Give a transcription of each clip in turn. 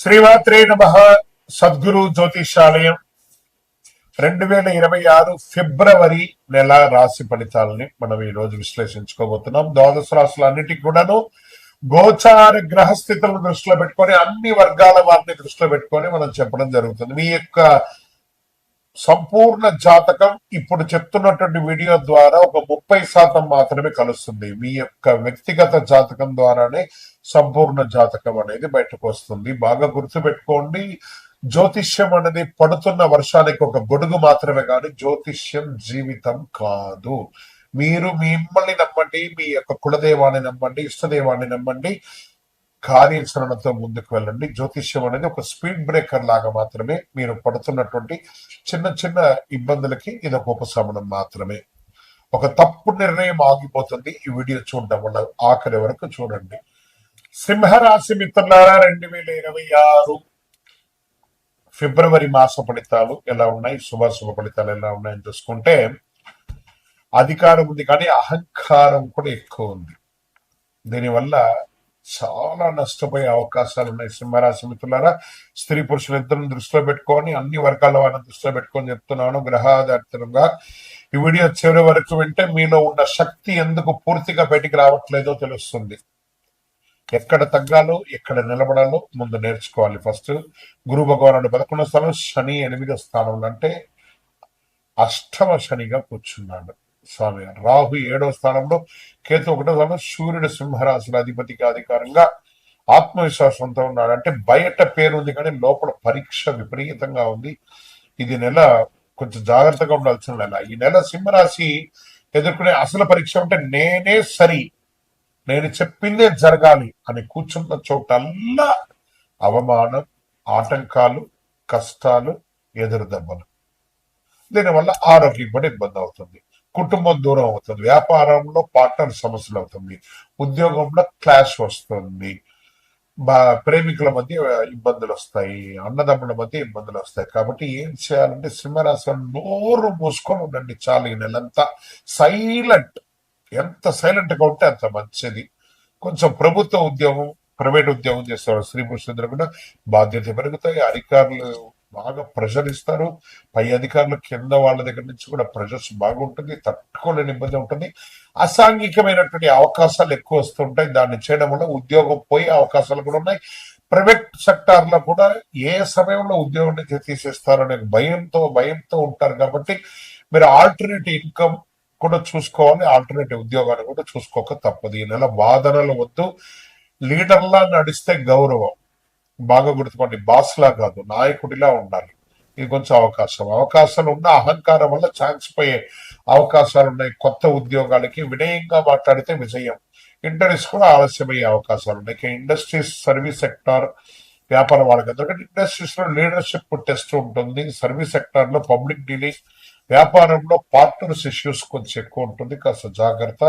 శ్రీమాత్రే నమః. సద్గురు జ్యోతిషాలయం 2026 ఫిబ్రవరి నెల రాశి ఫలితాలని మనం ఈ రోజు విశ్లేషించుకోబోతున్నాం. ద్వాదశ రాశులన్నిటికీ కూడాను గోచార గ్రహస్థితులను దృష్టిలో పెట్టుకొని అన్ని వర్గాల వారిని దృష్టిలో పెట్టుకొని మనం చెప్పడం జరుగుతుంది. మీ యొక్క సంపూర్ణ జాతకం ఇప్పుడు చెప్తున్నటువంటి వీడియో ద్వారా ఒక 30% మాత్రమే కలుస్తుంది. మీ యొక్క వ్యక్తిగత జాతకం ద్వారానే సంపూర్ణ జాతకం అనేది బయటకు వస్తుంది. బాగా గుర్తుపెట్టుకోండి, జ్యోతిష్యం అనేది పడుతున్న వర్షానికి ఒక గొడుగు మాత్రమే కానీ జ్యోతిష్యం జీవితం కాదు. మీరు మిమ్మల్ని నమ్మండి, మీ యొక్క కులదేవాన్ని నమ్మండి, ఇష్టదేవాన్ని నమ్మండి, కార్యాచరణతో ముందుకు వెళ్ళండి. జ్యోతిష్యం అనేది ఒక స్పీడ్ బ్రేకర్ లాగా మాత్రమే. మీరు పడుతున్నటువంటి చిన్న చిన్న ఇబ్బందులకి ఇది ఒక ఉపశమనం మాత్రమే. ఒక తప్పు నిర్ణయం ఆగిపోతుంది ఈ వీడియో చూడడం వల్ల. ఆఖరి వరకు చూడండి. సింహరాశి మిత్రులారా, 2026 ఫిబ్రవరి మాస ఫలితాలు ఎలా ఉన్నాయి, శుభాశుభ ఫలితాలు ఎలా ఉన్నాయని చూసుకుంటే, అధికారం ఉంది కానీ అహంకారం కూడా ఎక్కువ ఉంది. దీనివల్ల చాలా నష్టపోయే అవకాశాలు ఉన్నాయి. సింహరాశి మిత్రులారా, స్త్రీ పురుషులు ఇద్దరిని దృష్టిలో పెట్టుకొని, అన్ని వర్గాల వారిని దృష్టిలో పెట్టుకొని చెప్తున్నాను. గ్రహాధారితంగా ఈ వీడియో చివరి వరకు వింటే మీలో ఉన్న శక్తి ఎందుకు పూర్తిగా బయటికి రావట్లేదో తెలుస్తుంది. ఎక్కడ తగ్గాలో, ఎక్కడ నిలబడాలో ముందు నేర్చుకోవాలి. ఫస్ట్ గురు భగవానుడు 11వ స్థానం, శని 8వ స్థానంలో, అంటే అష్టమ శనిగా కూర్చున్నాడు స్వామి. రాహు 7వ స్థానంలో, కేతు 1వ స్థానంలో, సూర్యుడు సింహరాశుల అధిపతికి అధికారంగా ఆత్మవిశ్వాసంతో ఉన్నాడు. అంటే బయట పేరు ఉంది కానీ లోపల పరీక్ష విపరీతంగా ఉంది. ఇది నెల కొంచెం జాగ్రత్తగా ఉండాల్సిన నెల. ఈ నెల సింహరాశి ఎదుర్కొనే అసలు పరీక్ష అంటే నేనే సరి, నేను చెప్పిందే జరగాలి అని కూర్చున్న చోటల్లా అవమానం, ఆటంకాలు, కష్టాలు, ఎదురు దెబ్బలు. దీనివల్ల ఆరోగ్యం కూడా ఇబ్బంది అవుతుంది, కుటుంబం దూరం అవుతుంది, వ్యాపారంలో పార్ట్నర్ సమస్యలు అవుతుంది, ఉద్యోగంలో క్లాష్ వస్తుంది, ప్రేమికుల మధ్య ఇబ్బందులు వస్తాయి, అన్నదమ్ముల మధ్య ఇబ్బందులు వస్తాయి. కాబట్టి ఏం చేయాలంటే సింహరాశి నోరు మూసుకొని ఉండండి చాలు. ఈ నెలంతా సైలెంట్, ఎంత సైలెంట్ గా ఉంటే అంత మంచిది. కొంచెం ప్రభుత్వ ఉద్యోగం, ప్రైవేట్ ఉద్యోగం చేస్తారు స్త్రీ పురుషులందరూ కూడా బాధ్యత పెరుగుతాయి. అధికారులు బాగా ప్రెషర్ ఇస్తారు, పై అధికారులు కింద వాళ్ళ దగ్గర నుంచి కూడా ప్రెషర్స్ బాగుంటుంది, తట్టుకోలేని ఇబ్బంది ఉంటుంది. అసాంఘికమైనటువంటి అవకాశాలు ఎక్కువ వస్తుంటాయి. దాన్ని చేయడం వల్ల ఉద్యోగం పోయే అవకాశాలు కూడా ఉన్నాయి. ప్రైవేట్ సెక్టార్ లో కూడా ఏ సమయంలో ఉద్యోగం నుంచి తీసేస్తారనే భయంతో ఉంటారు. కాబట్టి మీరు ఆల్టర్నేటివ్ ఇన్కమ్ కూడా చూసుకోవాలి, ఆల్టర్నేటివ్ ఉద్యోగాన్ని కూడా చూసుకోక తప్పదు. ఈ నెల వాదనలు వద్దు. లీడర్లా నడిస్తే గౌరవం. బాగా గుర్తుకోండి, బాస్ లా కాదు, నాయకుడిలా ఉండాలి. ఇది కొంచెం అవకాశాలు ఉన్న అహంకారం వల్ల ఛాన్స్ పోయే అవకాశాలు ఉన్నాయి. కొత్త ఉద్యోగాలకి వినయంగా మాట్లాడితే విజయం. ఇంటర్వ్యూస్ కూడా ఆలస్యమయ్యే అవకాశాలు ఉన్నాయి. ఇండస్ట్రీస్, సర్వీస్ సెక్టార్, వ్యాపార వాళ్ళకి ఎందుకంటే ఇండస్ట్రీస్ లో లీడర్షిప్ టెస్ట్ ఉంటుంది. సర్వీస్ సెక్టార్ లో పబ్లిక్ డీలింగ్, వ్యాపారంలో పార్ట్నర్స్ ఇష్యూస్ కొంచెం ఎక్కువ ఉంటుంది, కాస్త జాగ్రత్త.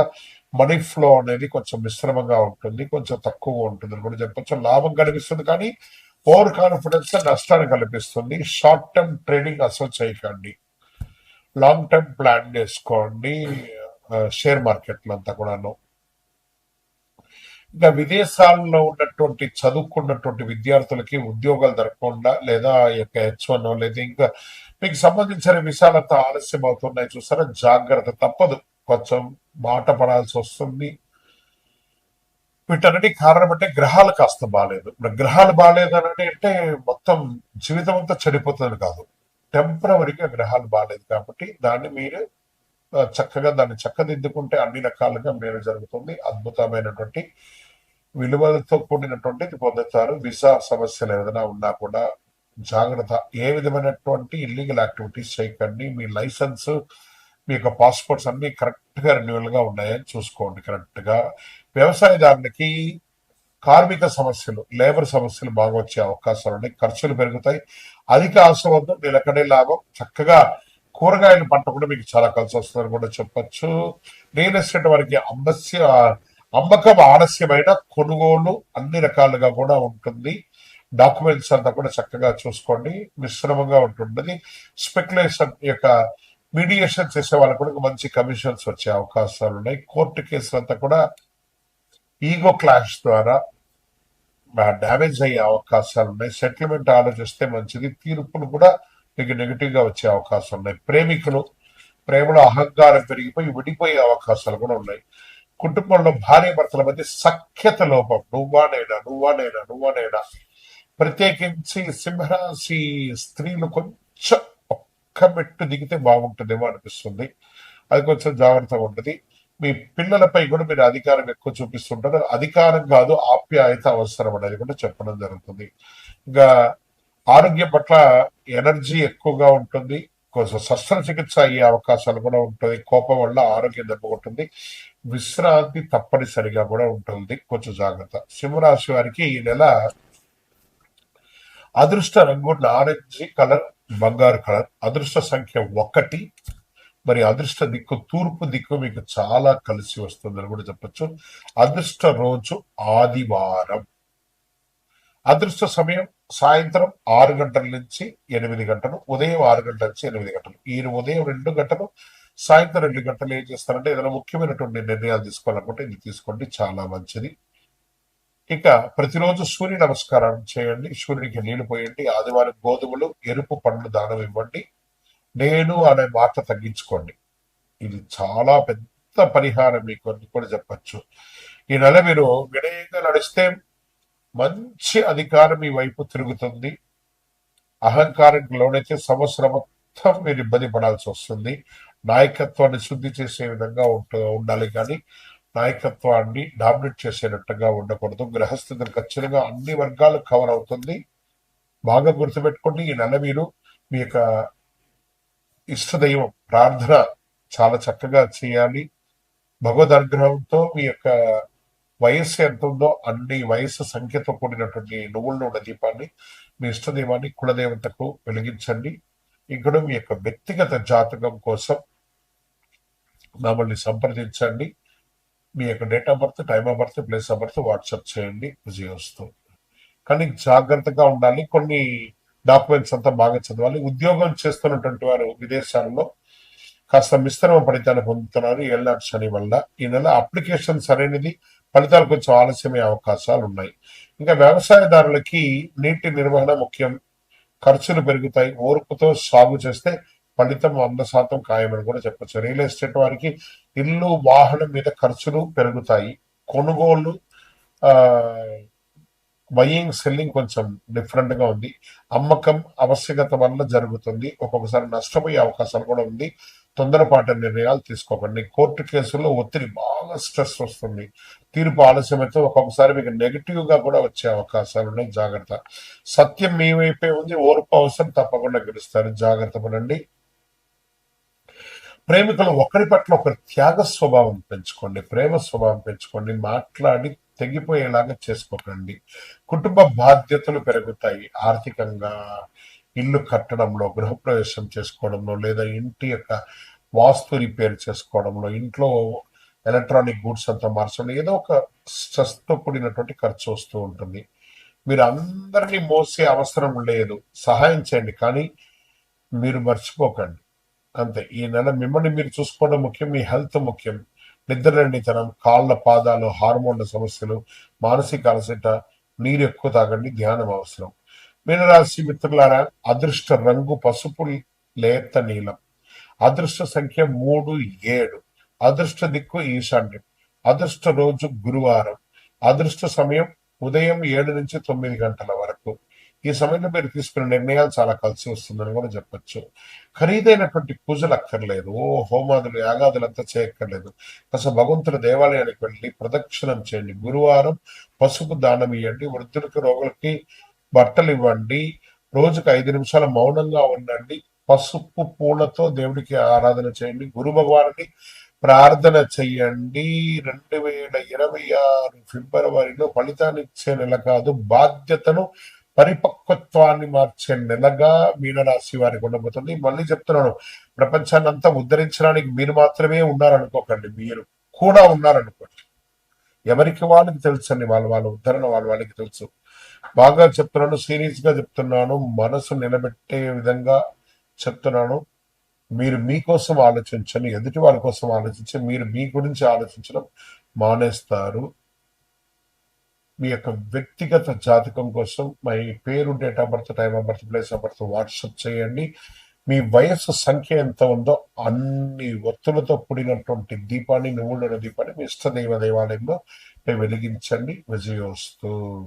మనీ ఫ్లో అనేది కొంచెం మిశ్రమంగా ఉంటుంది, కొంచెం తక్కువ ఉంటుంది అని కూడా చెప్పొచ్చు. లాభం కనిపిస్తుంది కానీ ఓవర్ కాన్ఫిడెన్స్ నష్టాన్ని కల్పిస్తుంది. షార్ట్ టర్మ్ ట్రేడింగ్ అసలు చేయకండి, లాంగ్ టర్మ్ ప్లాన్ చేసుకోండి. షేర్ మార్కెట్లు అంతా కూడాను. ఇంకా విదేశాల్లో ఉన్నటువంటి చదువుకున్నటువంటి విద్యార్థులకి ఉద్యోగాలు దొరకకుండా, లేదా H1 లేదా ఇంకా మీకు సంబంధించిన విషయాలంతా ఆలస్యం అవుతున్నాయి చూసారా, జాగ్రత్త. తప్పదు, కొంచెం మాట పడాల్సి వస్తుంది. వీటన్నిటి కారణం అంటే గ్రహాలు కాస్త బాగాలేదు. గ్రహాలు బాగాలేదు అని అంటే మొత్తం జీవితం అంతా చెడిపోతుంది కాదు, టెంపరవరీగా గ్రహాలు బాగాలేదు. కాబట్టి దాన్ని మీరు చక్కగా దాన్ని చక్కదిద్దుకుంటే అన్ని రకాలుగా మేలు జరుగుతుంది. అద్భుతమైనటువంటి విలువలతో కూడినటువంటిది పొందుతారు. వీసా సమస్యలు ఏదైనా ఉన్నా కూడా జాగ్రత్త. ఏ విధమైనటువంటి ఇల్లీగల్ యాక్టివిటీస్ చేయకండి. మీ లైసెన్స్, మీ యొక్క పాస్పోర్ట్స్ అన్ని కరెక్ట్ గా రెన్యువల్ గా ఉన్నాయని చూసుకోండి. కరెక్ట్ గా. వ్యవసాయదారునికి కార్మిక సమస్యలు, లేబర్ సమస్యలు బాగా వచ్చే అవకాశాలు ఉన్నాయి. ఖర్చులు పెరుగుతాయి. అధిక ఆశవద్దు, నిలకడే లాభం. చక్కగా కూరగాయల పంట కూడా మీకు చాలా కలిసి వస్తుందని కూడా చెప్పొచ్చు. రియల్ ఎస్టేట్ వారికి అమ్మకం ఆలస్యమైన, కొనుగోలు అన్ని రకాలుగా కూడా ఉంటుంది. డాక్యుమెంట్స్ అంతా కూడా చక్కగా చూసుకోండి. మిశ్రమంగా ఉంటుంది. స్పెక్యులేషన్ యొక్క మీడియేషన్ చేసే వాళ్ళకు కూడా మంచి కమిషన్స్ వచ్చే అవకాశాలు ఉన్నాయి. కోర్టు కేసులంతా కూడా ఈగో క్లాష్ ద్వారా డ్యామేజ్ అయ్యే అవకాశాలు ఉన్నాయి. సెటిల్మెంట్ ఆలోచిస్తే మంచిది. తీర్పులు కూడా మీకు నెగిటివ్ గా వచ్చే అవకాశాలు ఉన్నాయి. ప్రేమలో అహంకారం పెరిగిపోయి విడిపోయే అవకాశాలు కూడా ఉన్నాయి. కుటుంబంలో భార్య భర్తల మధ్య సఖ్యత లోపం, నువ్వా నేనా ప్రత్యేకించి సింహరాశి స్త్రీలు కొంచెం ఒక్క మెట్టు దిగితే బాగుంటుందేమో అనిపిస్తుంది. అది కొంచెం జాగ్రత్తగా ఉంటుంది. మీ పిల్లలపై కూడా మీరు అధికారం ఎక్కువ చూపిస్తుంటారు. అధికారం కాదు, ఆప్యాయత అవసరం అనేది కూడా చెప్పడం జరుగుతుంది. ఇంకా ఆరోగ్యం పట్ల ఎనర్జీ ఎక్కువగా ఉంటుంది. కొంచెం శస్త్రచికిత్స అయ్యే అవకాశాలు కూడా ఉంటుంది. కోపం వల్ల ఆరోగ్యం దెబ్బకొంటుంది. విశ్రాంతి తప్పనిసరిగా కూడా ఉంటుంది. కొంచెం జాగ్రత్త. సింహరాశి వారికి ఈ నెల అదృష్ట రంగు నారింజ కలర్, బంగారు కలర్. అదృష్ట సంఖ్య 1. మరి అదృష్ట దిక్కు తూర్పు దిక్కు మీకు చాలా కలిసి వస్తుందని కూడా చెప్పొచ్చు. అదృష్ట రోజు ఆదివారం. అదృష్ట సమయం సాయంత్రం 6 గంటల నుంచి 8 గంటలు, ఉదయం 6 గంటల నుంచి 8 గంటలు. ఈ ఉదయం 2 గంటలు, సాయంత్రం 2 గంటలు ఏం చేస్తారంటే ఏదైనా ముఖ్యమైనటువంటి నిర్ణయాలు తీసుకోవాలనుకుంటే ఇది తీసుకోండి, చాలా మంచిది. ఇక ప్రతిరోజు సూర్య నమస్కారం చేయండి, సూర్యునికి నీళ్లు పోయండి. ఆదివారం గోధుమలు, ఎరుపు పండ్లు దానం ఇవ్వండి. నేను అనే మాట తగ్గించుకోండి. ఇది చాలా పెద్ద పరిహారం మీకు అని కూడా చెప్పచ్చు. ఈ నెల మీరు వినయంగా నడిస్తే మంచి అధికారం మీ వైపు తిరుగుతుంది. అహంకారానికి లోనైతే సంవత్సరం మొత్తం మీరు ఇబ్బంది పడాల్సి వస్తుంది. నాయకత్వాన్ని శుద్ధి చేసే విధంగా ఉండాలి, కానీ నాయకత్వాన్ని డామినేట్ చేసేటట్టుగా ఉండకూడదు. గ్రహస్థితులు ఖచ్చితంగా అన్ని వర్గాలు కవర్ అవుతుంది. బాగా గుర్తుపెట్టుకోండి. ఈ నెల మీరు మీ యొక్క ఇష్టదైవం ప్రార్థన చాలా చక్కగా చేయాలి. భగవద్ అనుగ్రహంతో మీ యొక్క వయస్సు ఎంత ఉందో అన్ని వయస్సు సంఖ్యతో కూడినటువంటి నువ్వుల నూనె దీపాన్ని మీ ఇష్టదైవాన్ని కులదేవతకు వెలిగించండి. ఇక్కడ మీ యొక్క వ్యక్తిగత జాతకం కోసం మమ్మల్ని సంప్రదించండి. మీ యొక్క date of birth, time of birth, place of birth WhatsApp చేయండి. విజయోస్తు. కానీ జాగ్రత్తగా ఉండాలి. కొన్ని డాక్యుమెంట్స్ అంతా బాగా చదవాలి. ఉద్యోగం చేస్తున్నటువంటి వారు విదేశాల్లో కాస్త మిశ్రమ ఫలితాలు పొందుతున్నారు ఏళ్ళనాటి శని వల్ల. ఈ నెల అప్లికేషన్ సరైనది, ఫలితాలు కొంచెం ఆలస్యమయ్యే అవకాశాలు ఉన్నాయి. ఇంకా వ్యవసాయదారులకి నీటి నిర్వహణ ముఖ్యం. ఖర్చులు పెరుగుతాయి. ఓర్పుతో సాగు చేస్తే ఫలితం 100% ఖాయమని కూడా చెప్పచ్చు. రియల్ ఎస్టేట్ వారికి ఇల్లు, వాహనం మీద ఖర్చులు పెరుగుతాయి. కొనుగోలు, బయింగ్, సెల్లింగ్ కొంచెం డిఫరెంట్ గా ఉంది. అమ్మకం ఆవశ్యకత వల్ల జరుగుతుంది. ఒక్కొక్కసారి నష్టపోయే అవకాశాలు కూడా ఉంది. తొందరపాటు నిర్ణయాలు తీసుకోకండి. కోర్టు కేసుల్లో ఒత్తిడి, బాగా స్ట్రెస్ వస్తుంది. తీర్పు ఆలస్యమైతే ఒక్కొక్కసారి మీకు నెగిటివ్ గా కూడా వచ్చే అవకాశాలు ఉన్నాయి. జాగ్రత్త. సత్యం మీ వైపే ఉంది. ఓర్పు అవసరం, తప్పకుండా గెలుస్తారు. జాగ్రత్త పడండి. ప్రేమికులు ఒకరి పట్ల ఒకరి త్యాగ స్వభావం పెంచుకోండి. ప్రేమ స్వభావం పెంచుకోండి. మాట్లాడి తెగిపోయేలాగా చేసుకోకండి. కుటుంబ బాధ్యతలు పెరుగుతాయి. ఆర్థికంగా ఇల్లు కట్టడంలో, గృహప్రవేశం చేసుకోవడంలో, లేదా ఇంటి యొక్క వాస్తు రిపేర్ చేసుకోవడంలో, ఇంట్లో ఎలక్ట్రానిక్ గూడ్స్ అంతా మార్చడం, ఏదో ఒక స్ట్రెస్తో కూడినటువంటి ఖర్చు వస్తూ ఉంటుంది. మీరు అందరినీ మోసే అవసరం లేదు. సహాయం చేయండి, కానీ మీరు మర్చిపోకండి. అంతే. ఈ నెల మిమ్మల్ని మీరు చూసుకోవడం ముఖ్యం. మీ హెల్త్ ముఖ్యం. నిద్రలేనితనం, కాళ్ళ పాదాలు, హార్మోన్ల సమస్యలు, మానసిక అలసట, నీరు ఎక్కువ తాగండి. ధ్యానం అవసరం. మీనరాశి మిత్రులారా, అదృష్ట రంగు పసుపు లేత నీలం. అదృష్ట సంఖ్య 3, 7. అదృష్ట దిక్కు ఈశాన్యం. అదృష్ట రోజు గురువారం. అదృష్ట సమయం ఉదయం 7 నుంచి 9 గంటల వరకు. ఈ సమయంలో మీరు తీసుకున్న నిర్ణయాలు చాలా కలిసి వస్తుందని కూడా చెప్పచ్చు. ఖరీదైనటువంటి పూజలు అక్కర్లేదు. హోమాదులు, యాగాదులంతా చేయక్కర్లేదు. అసలు భగవంతుల దేవాలయానికి వెళ్ళి ప్రదక్షిణం చేయండి. గురువారం పసుపు దానం ఇవ్వండి. వృద్ధులకి, రోగులకి బట్టలు ఇవ్వండి. రోజుకు 5 నిమిషాలు మౌనంగా ఉండండి. పసుపు పూలతో దేవుడికి ఆరాధన చేయండి. గురు భగవాన్ని ప్రార్థన చెయ్యండి. 2026 ఫిబ్రవరిలో ఫలితాన్ని ఇచ్చే నెల కాదు, బాధ్యతను, పరిపక్వత్వాన్ని మార్చే నెలగా మీనరాశి వారికి ఉండబోతుంది. మళ్ళీ చెప్తున్నాను, ప్రపంచాన్ని అంతా ఉద్ధరించడానికి మీరు మాత్రమే ఉన్నారనుకోకండి, మీరు కూడా ఉన్నారనుకోండి. ఎవరికి వాళ్ళకి తెలుసండి, వాళ్ళ ఉద్ధరణ వాళ్ళకి తెలుసు. బాగా చెప్తున్నాను, సీరియస్ గా చెప్తున్నాను, మనసు నిలబెట్టే విధంగా చెప్తున్నాను. మీరు మీకోసం ఆలోచించండి, ఎదుటి వాళ్ళ కోసం ఆలోచించి మీరు మీ గురించి ఆలోచించడం మానేస్తారు. మీ యొక్క వ్యక్తిగత జాతకం కోసం మీ పేరు, date of birth, time of birth, place of birth WhatsApp చేయండి. మీ వయస్సు సంఖ్య ఎంత ఉందో అన్ని ఒత్తులతో కూడినటువంటి దీపాన్ని, నువ్వుల దీపాన్ని మీ ఇష్టదైవ దేవాలయంలో వెలిగించండి. విజయోస్తు.